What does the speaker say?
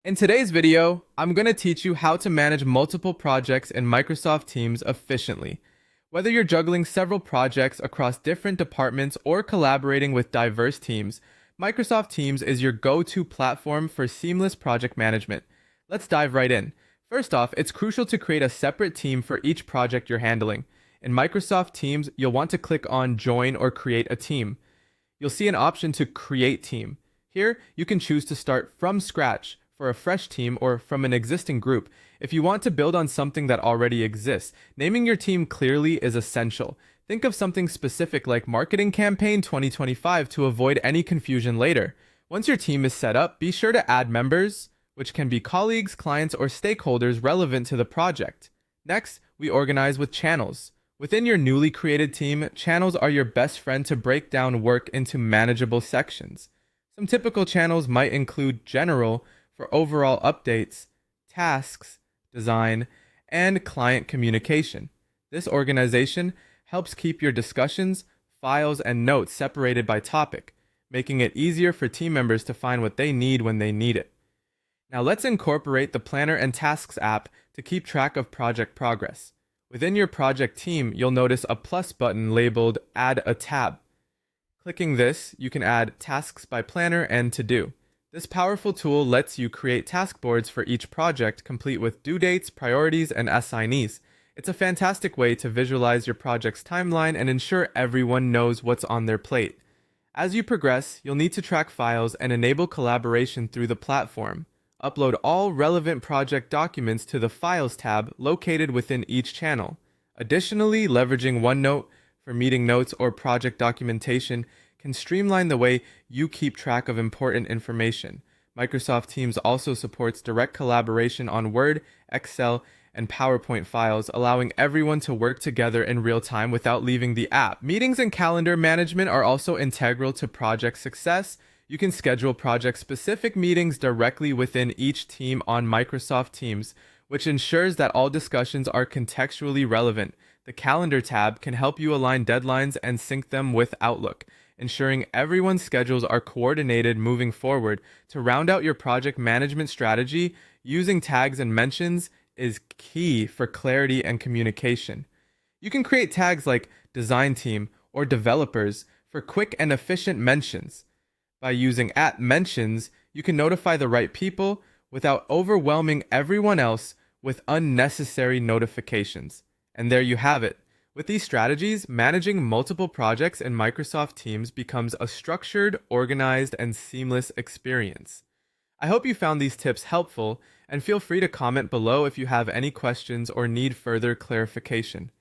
In today's video, I'm going to teach you how to manage multiple projects in Microsoft Teams efficiently. Whether you're juggling several projects across different departments or collaborating with diverse teams, Microsoft Teams is your go-to platform for seamless project management. Let's dive right in. First off, it's crucial to create a separate team for each project you're handling. In Microsoft Teams, you'll want to click on Join or Create a Team. You'll see an option to Create Team. Here, you can choose to start from scratch for a fresh team or from an existing group. If you want to build on something that already exists, naming your team clearly is essential. Think of something specific like Marketing Campaign 2025 to avoid any confusion later. Once your team is set up, be sure to add members, which can be colleagues, clients, or stakeholders relevant to the project. Next, we organize with channels. Within your newly created team, channels are your best friend to break down work into manageable sections. Some typical channels might include General for overall updates, tasks, design, and client communication. This organization helps keep your discussions, files, and notes separated by topic, making it easier for team members to find what they need when they need it. Now let's incorporate the Planner and Tasks app to keep track of project progress. Within your project team, you'll notice a plus button labeled Add a Tab. Clicking this, you can add Tasks by Planner and To Do. This powerful tool lets you create task boards for each project, complete with due dates, priorities, and assignees. It's a fantastic way to visualize your project's timeline and ensure everyone knows what's on their plate. As you progress, you'll need to track files and enable collaboration through the platform. Upload all relevant project documents to the Files tab located within each channel. Additionally, leveraging OneNote for meeting notes or project documentation can streamline the way you keep track of important information. Microsoft Teams also supports direct collaboration on Word, Excel, and PowerPoint files, allowing everyone to work together in real time without leaving the app. Meetings and calendar management are also integral to project success. You can schedule project-specific meetings directly within each team on Microsoft Teams, which ensures that all discussions are contextually relevant. The Calendar tab can help you align deadlines and sync them with Outlook, ensuring everyone's schedules are coordinated moving forward. To round out your project management strategy, using tags and mentions is key for clarity and communication. You can create tags like Design Team or Developers for quick and efficient mentions. By using @mentions, you can notify the right people without overwhelming everyone else with unnecessary notifications. And there you have it. With these strategies, managing multiple projects in Microsoft Teams becomes a structured, organized, and seamless experience. I hope you found these tips helpful, and feel free to comment below if you have any questions or need further clarification.